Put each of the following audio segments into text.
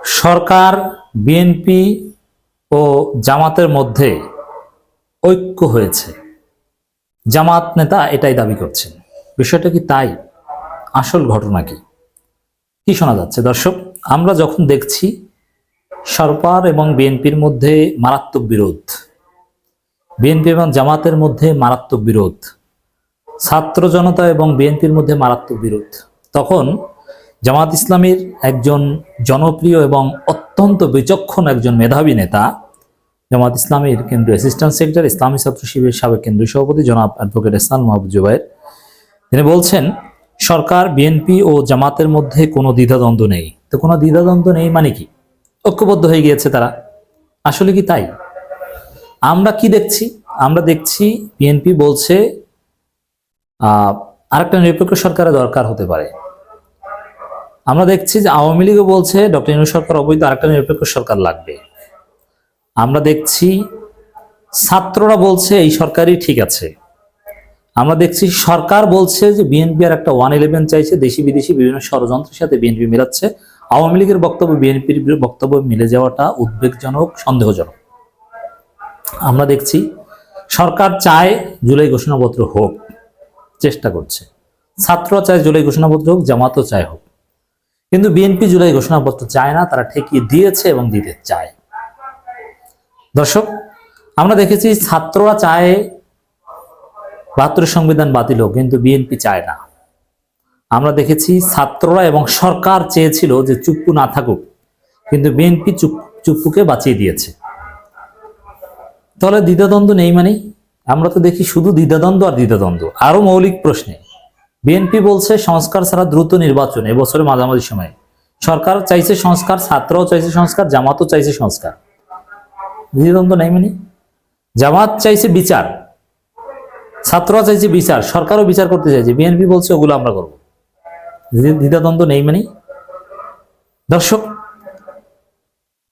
সরকার, BNP ও জামাতের মধ্যে ঐক্য হয়েছে, জামাত নেতা এটাই দাবি করছেন। বিষয়টা কি তাই? আসল ঘটনা কি কি শোনা যাচ্ছে দর্শক? আমরা যখন দেখছি সরকার এবং বিএনপির মধ্যে মারাত্মক বিরোধ, বিএনপি এবং জামাতের মধ্যে মারাত্মক বিরোধ, ছাত্র জনতা এবং বিএনপির মধ্যে মারাত্মক বিরোধ, তখন জামাত ইসলামীর একজন জনপ্রিয় এবং অত্যন্ত বিচক্ষণ একজন মেধাবী নেতা, জামাত ইসলামীর কেন্দ্রীয় অ্যাসিস্ট্যান্ট সেক্রেটারি, ইসলামী ছাত্র শিবিরের সাবেক কেন্দ্রীয় সভাপতি জনাব অ্যাডভোকেট এহসান মাহবুব জুবায়ের, তিনি বলছেন সরকার, বিএনপি ও জামাতের মধ্যে কোনো দ্বিধাদ্বন্দ্ব নেই। তো কোনো দ্বিধাদ্বন্দ্ব নেই মানে কি? ঐক্যবদ্ধ হয়ে গিয়েছে তারা। আসলে কি তাই? আমরা কি দেখছি? আমরা দেখছি বিএনপি বলছে আরেকটা নিরপেক্ষ সরকারের দরকার হতে পারে। আমরা দেখছি যে আওয়ামী লীগও বলছে ডক্টর ইউনূস সরকার অবৈধ, আরেকটা নিরপেক্ষ সরকার লাগবে। আমরা দেখছি ছাত্ররা বলছে এই সরকারই ঠিক আছে। আমরা দেখছি সরকার বলছে যে বিএনপি আর একটা 111 চাইছে, দেশি বিদেশি বিভিন্ন ষড়যন্ত্রের সাথে বিএনপি মিলাচ্ছে। আওয়ামী লীগের বক্তব্য বিএনপির বক্তব্য মিলে যাওয়াটা উদ্বেগজনক, সন্দেহজনক। আমরা দেখছি সরকার চায় জুলাই ঘোষণাপত্র হোক, চেষ্টা করছে। ছাত্ররা চায় জুলাই ঘোষণাপত্র হোক, জামাতও চায় হোক, কিন্তু বিএনপি জুলাই ঘোষণাপত্র চায় না, তারা ঠেকিয়ে দিয়েছে এবং দিতে চায়। দর্শক, আমরা দেখেছি ছাত্ররা চায় 72 সংবিধান বাতিল হোক, কিন্তু বিএনপি চায় না। আমরা দেখেছি ছাত্ররা এবং সরকার চেয়েছিল যে চুপ্পু না থাকুক, কিন্তু বিএনপি চুপ্পুকে বাঁচিয়ে দিয়েছে। তাহলে দ্বিধাদ্বন্দ্ব নেই মানে? আমরা তো দেখি শুধু দ্বিধাদ্বন্দ্ব আর দ্বিধাদ্বন্দ্ব। আরো মৌলিক প্রশ্নে বিএনপি বলছে সংস্কার ছাড়া দ্রুত নির্বাচন এবছরের মাঝামাঝি সময়ে। সরকার চাইছে সংস্কার, ছাত্রও চাইছে সংস্কার, জামাতও চাইছে সংস্কার। দ্বিধাদ্বন্দ্ব নেই মানে? জামাত চাইছে বিচার, ছাত্ররা চাইছে বিচার, সরকারও বিচার করতে চাইছে, বিএনপি বলছে ওগুলো আমরা করব। দ্বিধাদ্বন্দ্ব নেই মানে? দর্শক,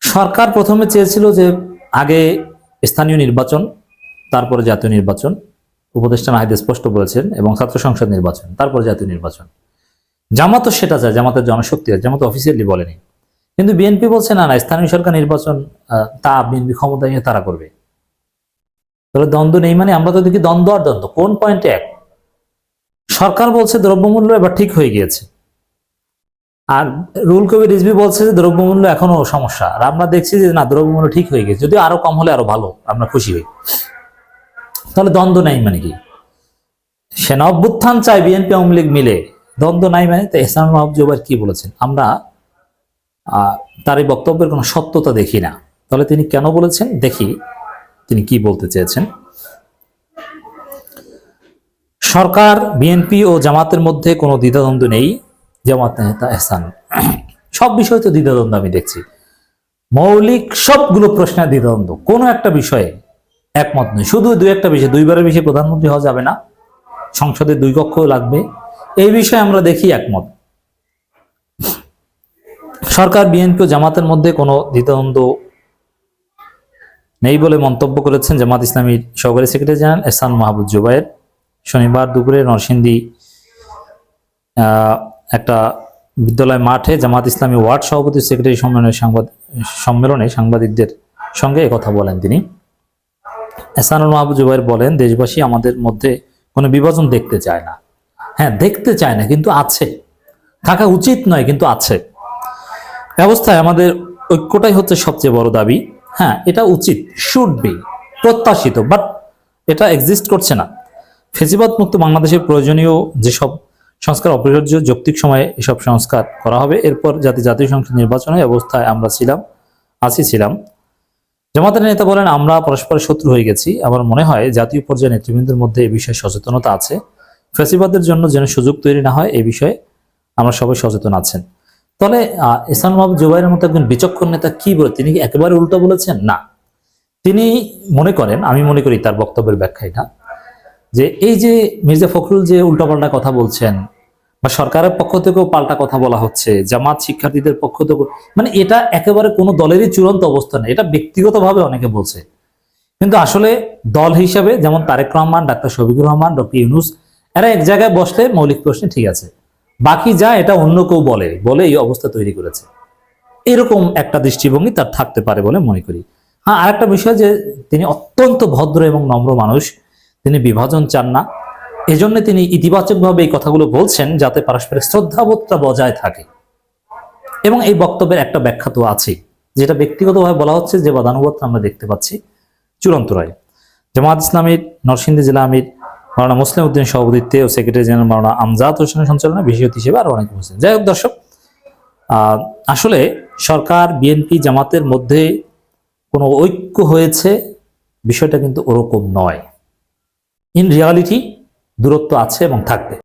সরকার প্রথমে চেয়েছিল যে আগে স্থানীয় নির্বাচন, তারপরে জাতীয় নির্বাচন। উপদেষ্টা নাহিদ স্পষ্ট বলেছেন, এবং ছাত্র সংসদ নির্বাচন, তারপর জাতীয় নির্বাচন। জামাতও সেটা চায়, জামাতের জনশক্তি আছে, জামাত অফিসিয়ালি বলেনি। কিন্তু বিএনপি বলছে না না, স্থানীয় সরকার নির্বাচন তা বিএনপি ক্ষমতা নিয়ে তারা করবে। তাহলে দ্বন্দ্ব নেই মানে? আমরা তো দেখি দ্বন্দ্ব আর দ্বন্দ্ব। কোন পয়েন্টে এক? সরকার বলছে দ্রব্যমূল্য এবার ঠিক হয়ে গিয়েছে, আর রুহুল কবির রিজভী বলছে যে দ্রব্যমূল্য এখনো সমস্যা, আর আমরা দেখছি যে না, দ্রব্যমূল্য ঠিক হয়ে গেছে, যদি আরো কম হলে আরো ভালো, আমরা খুশি হই। তাহলে দ্বন্দ্ব নাই মানে কি? সেনা অভ্যুত্থান চাই বিএনপি আওয়ামী লীগ মিলে, দ্বন্দ্ব নাই মানে? তো এহসান মাহবুব জুবায়ের কি বলেছেন? আমরা তার এই বক্তব্যের কোনো সত্যতা দেখি না। তাহলে তিনি কেন বলেছেন দেখি তিনি কি বলতে চেয়েছেন। সরকার, বিএনপি ও জামাতের মধ্যে কোনো দ্বিধাদ্বন্দ্ব নেই। জামাত নেতা এহসান, সব বিষয়ে তো দ্বিধাদ্বন্দ্ব আমি দেখছি। মৌলিক সবগুলো প্রশ্নের দ্বিধাদ্বন্দ্ব, কোনো একটা বিষয়ে একমত নেই। শুধু দুই একটা বিষয়, দুইবারের বিষয়ে প্রধানমন্ত্রী হওয়া যাবে না, সংসদে 2 কক্ষ লাগবে, এই বিষয়ে আমরা দেখি একমত। সরকার, বিএনপি ও জামাতের মধ্যে কোনো দ্বিধাদ্বন্দ্ব নেই বলে মন্তব্য করেছেন জামাত ইসলামীর সহকারী সেক্রেটারি জেনারেল এহসান মাহবুব জুবায়ের। শনিবার দুপুরে নরসিংদী একটা বিদ্যালয় মাঠে জামাত ইসলামী ওয়ার্ড সভাপতি সেক্রেটারি সম্মেলনে সাংবাদিকদের সঙ্গে একথা বলেন তিনি। এহসানুল মাহবুব জুবায়ের বলেন, দেশবাসী আমাদের মধ্যে কোনো বিভাজন দেখতে চায় না। হ্যাঁ, দেখতে চায় না, কিন্তু আছে। থাকা উচিত নয়, কিন্তু আছে। ব্যবস্থায় আমাদের ঐক্যটাই হচ্ছে সবচেয়ে বড় দাবি। হ্যাঁ, এটা উচিত, শুড বি, প্রত্যাশিত, বাট এটা এক্সিস্ট করছে না। ফেসিবাদ মুক্ত বাংলাদেশের প্রয়োজনীয় যেসব সংস্কার অপরিহার্য, যৌক্তিক সময়ে এসব সংস্কার করা হবে। এরপর জাতীয় সংসদ নির্বাচনের অবস্থায় আমরা ছিলাম। জামাতের নেতা বলেন, আমরা পরস্পরের শত্রু হয়ে গেছি। আমার মনে হয় জাতীয় পর্যায়ে নেতৃবৃন্দের মধ্যে এই বিষয়ে সচেতনতা আছে। ফেসিবাদের জন্য যেন সুযোগ তৈরি না হয়, এই বিষয়ে আমরা সবাই সচেতন আছেন। তাহলে এহসান মাহবুব জুবায়েরের মতো একজন বিচক্ষণ নেতা কি বলে? তিনি কি একেবারে উল্টো বলেছেন? না, তিনি মনে করেন, আমি মনে করি তার বক্তব্যের ব্যাখ্যা এটা, যে এই যে মির্জা ফখরুল যে উল্টাপাল্টা কথা বলছেন, বা সরকারের পক্ষ থেকেও পাল্টা কথা বলা হচ্ছে, জামাত শিক্ষার্থীদের পক্ষ থেকে, মানে এটা একেবারে কোনো দলেরই চূড়ান্ত অবস্থা নেই। এটা ব্যক্তিগতভাবে অনেকে বলছে, কিন্তু আসলে দল হিসাবে যেমন তারেক রহমান, ডাক্তার শফিকুর রহমান, ডক্টর ইউনূস, এরা এক জায়গায় বসলে মৌলিক প্রশ্নে ঠিক আছে। বাকি যা এটা অন্য কেউ বলে এই অবস্থা তৈরি করেছে। এরকম একটা দৃষ্টিভঙ্গি তার থাকতে পারে বলে মনে করি। হ্যাঁ, আরেকটা বিষয় যে তিনি অত্যন্ত ভদ্র এবং নম্র মানুষ, তিনি বিভাজন চান না, এজন্য তিনি ইতিবাচকভাবে এই কথাগুলো বলছেন যাতে পারস্পরিক শ্রদ্ধাবোধটা বজায় থাকে। এবং এই বক্তব্যের একটা ব্যাখ্যা তো আছেই, যেটা ব্যক্তিগতভাবে বলা হচ্ছে যে বাদানুবাদটা আমরা দেখতে পাচ্ছি চূড়ান্ত রায়। জামায়াত ইসলামীর নরসিংদী জেলা আমির মাওলানা মুসলিম উদ্দিন সভাপতিত্বে ও সেক্রেটারি জেনারেল মাওলানা আমজাদ হোসেনের সঞ্চালনায় বিশেষ অতিথি হিসেবে আরো অনেক উপস্থিত। যাই হোক দর্শক, আসলে সরকার, বিএনপি, জামাতের মধ্যে কোনো ঐক্য হয়েছে বিষয়টা কিন্তু ওরকম নয়। ইন রিয়ালিটি দূরত্ব আছে এবং থাকবে।